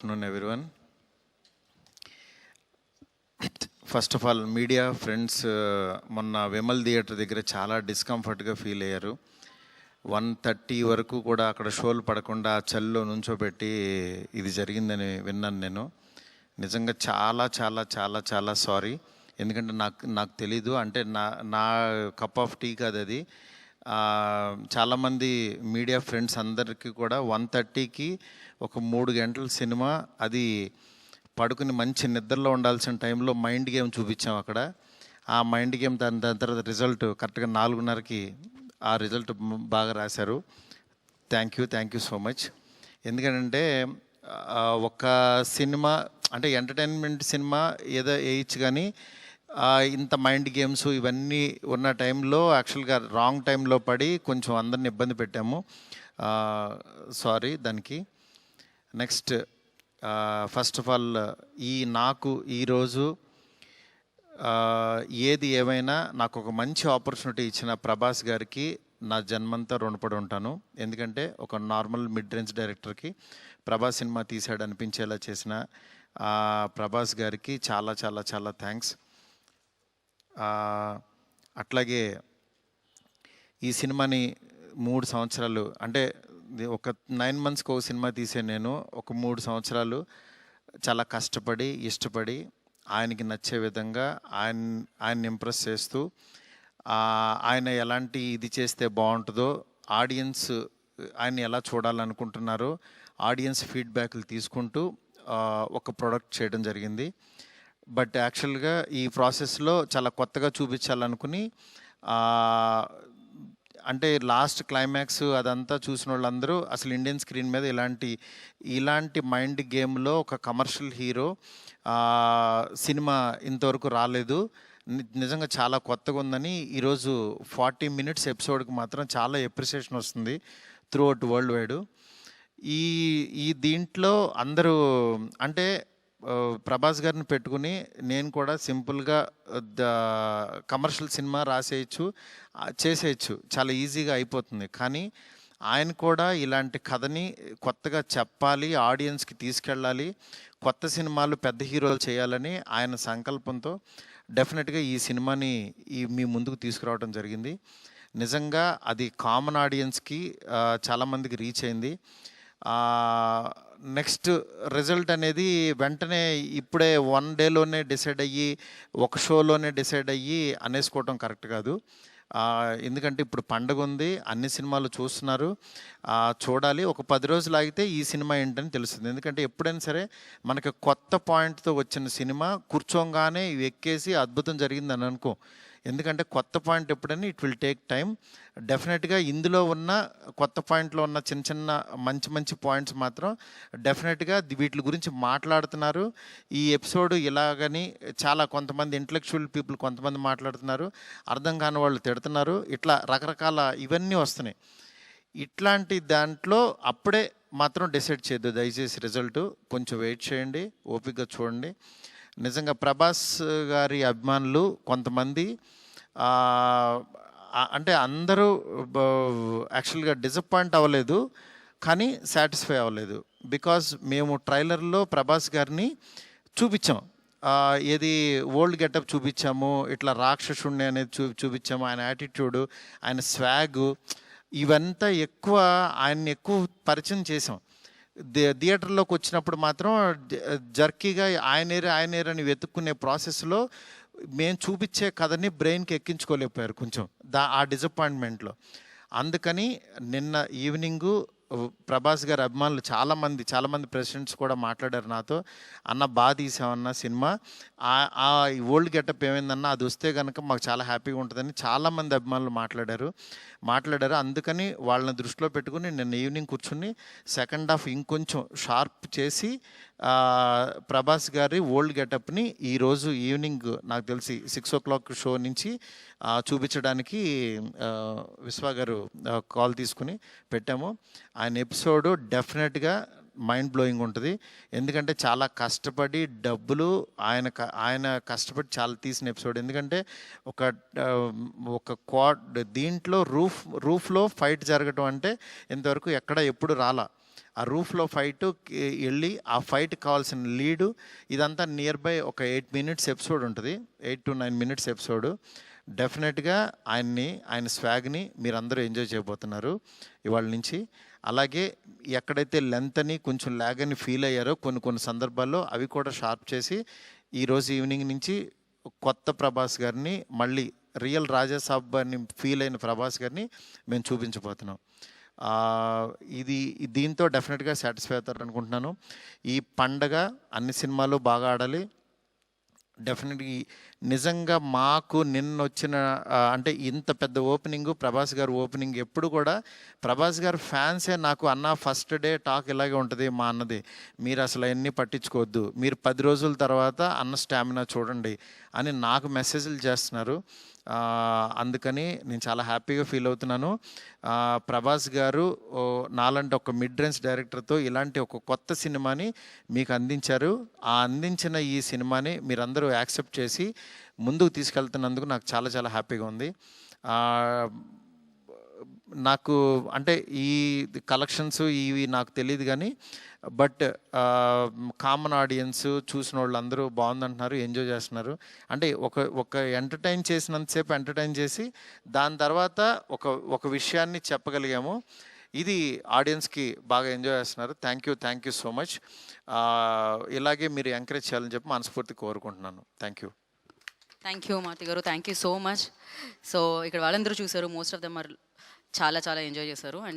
Afternoon, everyone. First of all media friends మొన్న Vimal theatre దగ్గర చాలా డిస్కంఫర్ట్గా ఫీల్ అయ్యారు. 1:30 వరకు కూడా అక్కడ షోలు పడకుండా చలిలో నుంచోబెట్టి ఇది జరిగిందని విన్నాను నేను. నిజంగా చాలా చాలా చాలా చాలా సారీ. ఎందుకంటే నాకు తెలీదు, అంటే నా కప్ ఆఫ్ టీ కాదు అది. చాలామంది మీడియా ఫ్రెండ్స్ అందరికీ కూడా 1:30కి ఒక 3 గంటల సినిమా, అది పడుకుని మంచి నిద్రలో ఉండాల్సిన టైంలో మైండ్ గేమ్ చూపించాం అక్కడ. ఆ మైండ్ గేమ్ దాని తర్వాత రిజల్ట్ కరెక్ట్గా 4:30కి ఆ రిజల్ట్ బాగా రాశారు. Thank you so much. ఎందుకంటే ఒక సినిమా అంటే ఎంటర్టైన్మెంట్ సినిమా ఏదో వేయచ్చు, కానీ ఇంత మైండ్ గేమ్స్ ఇవన్నీ ఉన్న టైంలో యాక్చువల్గా రాంగ్ టైంలో పడి కొంచెం అందరిని ఇబ్బంది పెట్టాము. సారీ దానికి. నెక్స్ట్, ఫస్ట్ ఆఫ్ ఆల్ నాకు ఈరోజు ఏది ఏమైనా నాకు ఒక మంచి ఆపర్చునిటీ ఇచ్చిన ప్రభాస్ గారికి నా జన్మంతా రుణపడి ఉంటాను. ఎందుకంటే ఒక నార్మల్ మిడ్ రేంజ్ డైరెక్టర్కి ప్రభాస్ సినిమా తీసాడు అనిపించేలా చేసిన ప్రభాస్ గారికి చాలా చాలా చాలా థ్యాంక్స్. అట్లాగే ఈ సినిమాని 3 సంవత్సరాలు, అంటే ఒక 9 మంత్స్కి ఒక సినిమా తీసే నేను ఒక 3 సంవత్సరాలు చాలా కష్టపడి ఇష్టపడి ఆయనకి నచ్చే విధంగా ఆయన్ని ఇంప్రెస్ చేస్తూ, ఆయన ఎలాంటి ఇది చేస్తే బాగుంటుందో, ఆడియన్స్ ఆయన ఎలా చూడాలనుకుంటున్నారో ఆడియన్స్ ఫీడ్బ్యాక్లు తీసుకుంటూ ఒక ప్రోడక్ట్ చేయడం జరిగింది. బట్ యాక్చువల్గా ఈ ప్రాసెస్లో చాలా కొత్తగా చూపించాలనుకుని, అంటే లాస్ట్ క్లైమాక్స్ అదంతా చూసిన వాళ్ళందరూ అసలు ఇండియన్ స్క్రీన్ మీద ఇలాంటి మైండ్ గేమ్లో ఒక కమర్షియల్ హీరో సినిమా ఇంతవరకు రాలేదు, నిజంగా చాలా కొత్తగా ఉందని ఈరోజు 40 minutes ఎపిసోడ్కి మాత్రం చాలా ఎప్రిసియేషన్ వస్తుంది త్రూ అవుట్ వరల్డ్ వైడ్. ఈ దీంట్లో అందరూ అంటే ప్రభాస్ గారిని పెట్టుకుని నేను కూడా సింపుల్గా కమర్షియల్ సినిమా రాసేయచ్చు, చేసేయచ్చు, చాలా ఈజీగా అయిపోతుంది. కానీ ఆయన కూడా ఇలాంటి కథని కొత్తగా చెప్పాలి, ఆడియన్స్కి తీసుకెళ్ళాలి, కొత్త సినిమాలు పెద్ద హీరోలు చేయాలని ఆయన సంకల్పంతో డెఫినెట్గా ఈ సినిమాని మీ ముందుకు తీసుకురావడం జరిగింది. నిజంగా అది కామన్ ఆడియన్స్కి చాలామందికి రీచ్ అయింది. నెక్స్ట్ రిజల్ట్ అనేది వెంటనే ఇప్పుడే 1 డేలోనే డిసైడ్ అయ్యి ఒక షోలోనే డిసైడ్ అయ్యి అనేసుకోవటం కరెక్ట్ కాదు. ఎందుకంటే ఇప్పుడు పండగ ఉంది, అన్ని సినిమాలు చూస్తున్నారు, చూడాలి. ఒక 10 రోజులు ఆగితే ఈ సినిమా ఏంటని తెలుస్తుంది. ఎందుకంటే ఎప్పుడైనా సరే మనకి కొత్త పాయింట్తో వచ్చిన సినిమా కూర్చోగానే ఎక్కేసి అద్భుతం జరిగిందని అనుకో. ఎందుకంటే కొత్త పాయింట్ ఎప్పుడైనా ఇట్ విల్ టేక్ టైం. డెఫినెట్గా ఇందులో ఉన్న కొత్త పాయింట్లో ఉన్న చిన్న చిన్న మంచి పాయింట్స్ మాత్రం డెఫినెట్గా వీటి గురించి మాట్లాడుతున్నారు. ఈ ఎపిసోడ్ ఇలాగని చాలా కొంతమంది ఇంటలెక్చువల్ పీపుల్ కొంతమంది మాట్లాడుతున్నారు, అర్థం కాని వాళ్ళు తిడుతున్నారు, ఇట్లా రకరకాల ఇవన్నీ వస్తున్నాయి. ఇట్లాంటి దాంట్లో అప్పుడే మాత్రం డిసైడ్ చేయొద్దు దయచేసి. రిజల్ట్ కొంచెం వెయిట్ చేయండి, ఓపికగా చూడండి. నిజంగా ప్రభాస్ గారి అభిమానులు కొంతమంది అంటే అందరూ యాక్చువల్గా డిసప్పాయింట్ అవ్వలేదు, కానీ సాటిస్ఫై అవ్వలేదు. బికాజ్ మేము ట్రైలర్లో ప్రభాస్ గారిని చూపించాం, ఏది ఓల్డ్ గెటప్ చూపించాము, ఇట్లా రాక్షసుణ్ణి అనేది చూపించాము, ఆయన యాటిట్యూడు, ఆయన స్వాగు, ఇవంతా ఆయన్ని ఎక్కువ పరిచయం చేసాం. థియేటర్లోకి వచ్చినప్పుడు మాత్రం జర్కీగా ఆయనేరని వెతుక్కునే ప్రాసెస్లో మేము చూపించే కథని బ్రెయిన్కి ఎక్కించుకోలేకపోయారు కొంచెం ఆ డిసప్పాయింట్మెంట్లో. అందుకని నిన్న ఈవినింగు ప్రభాస్ గారి అభిమానులు చాలామంది ప్రెసిడెంట్స్ కూడా మాట్లాడారు నాతో, అన్న బాగా తీసామన్న సినిమా, ఆ ఓల్డ్ గెటప్ ఏమైందన్నా అది వస్తే కనుక మాకు చాలా హ్యాపీగా ఉంటుందని చాలామంది అభిమానులు మాట్లాడారు. అందుకని వాళ్ళని దృష్టిలో పెట్టుకుని నిన్న ఈవినింగ్ కూర్చుని సెకండ్ హాఫ్ ఇంకొంచెం షార్ప్ చేసి ప్రభాస్ గారి ఓల్డ్ గెటప్ని ఈరోజు ఈవినింగ్ నాకు తెలిసి 6 o'clock షో నుంచి చూపించడానికి విశ్వ గారు కాల్ తీసుకుని పెట్టాము. ఆయన ఎపిసోడు డెఫినెట్గా మైండ్ బ్లోయింగ్ ఉంటుంది. ఎందుకంటే చాలా కష్టపడి డబ్బులు ఆయన కష్టపడి చాలా తీసిన ఎపిసోడ్. ఎందుకంటే ఒక దీంట్లో రూఫ్లో ఫైట్ జరగటం అంటే ఇంతవరకు ఎప్పుడు రాలా. ఆ రూఫ్లో ఫైట్ వెళ్ళి ఆ ఫైట్ కావాల్సిన లీడు ఇదంతా నియర్ బై ఒక 8 మినిట్స్ ఎపిసోడ్ ఉంటుంది, 8 to 9 మినిట్స్ ఎపిసోడ్. డెఫినెట్గా ఆయన స్వాగ్ని మీరందరూ ఎంజాయ్ చేయబోతున్నారు ఇవాళ నుంచి. అలాగే ఎక్కడైతే లెంత్ అని కొంచెం ల్యాగ్ అని ఫీల్ అయ్యారో కొన్ని సందర్భాల్లో అవి కూడా షార్ప్ చేసి ఈరోజు ఈవినింగ్ నుంచి కొత్త ప్రభాస్ గారిని, మళ్ళీ రియల్ రాజాసాబ్ అని ఫీల్ అయిన ప్రభాస్ గారిని మేము చూపించబోతున్నాం. దీంతో డెఫినెట్గా సాటిస్ఫై అవుతారు అనుకుంటున్నాను. ఈ పండగ అన్ని సినిమాలు బాగా ఆడాలి. డెఫినెట్గా నిజంగా మాకు నిన్న వచ్చిన అంటే ఇంత పెద్ద ఓపెనింగ్, ప్రభాస్ గారు ఓపెనింగ్ ఎప్పుడు కూడా ప్రభాస్ గారు ఫ్యాన్సే నాకు అన్న ఫస్ట్ డే టాక్ ఇలాగే ఉంటుంది మా అన్నది, మీరు అసలు అవన్నీ పట్టించుకోవద్దు, మీరు 10 రోజుల తర్వాత అన్న స్టామినా చూడండి అని నాకు మెసేజ్లు చేస్తున్నారు. అందుకని నేను చాలా హ్యాపీగా ఫీల్ అవుతున్నాను. ప్రభాస్ గారు నాలాంటి ఒక మిడ్ రేంజ్ డైరెక్టర్తో ఇలాంటి ఒక కొత్త సినిమాని మీకు అందించారు. ఆ అందించిన ఈ సినిమాని మీరందరూ యాక్సెప్ట్ చేసి ముందుకు తీసుకెళ్తున్నందుకు నాకు చాలా చాలా హ్యాపీగా ఉంది. నాకు అంటే ఈ కలెక్షన్స్ ఇవి నాకు తెలియదు కానీ బట్ కామన్ ఆడియన్స్ చూసిన వాళ్ళు అందరూ బాగుందంటున్నారు, ఎంజాయ్ చేస్తున్నారు. అంటే ఒక ఎంటర్టైన్ చేసినంతసేపు ఎంటర్టైన్ చేసి దాని తర్వాత ఒక విషయాన్ని చెప్పగలిగాము. ఇది ఆడియన్స్కి బాగా ఎంజాయ్ చేస్తున్నారు. Thank you so much. ఇలాగే మీరు ఎంకరేజ్ చేయాలని చెప్పి మనస్ఫూర్తి కోరుకుంటున్నాను. థ్యాంక్ యూ మారుతి గారు, thank you so much. So ఇక్కడ వాళ్ళందరూ చూసారు, మోస్ట్ ఆఫ్ దెమ్ చాలా చాలా ఎంజాయ్ చేశారు. అండ్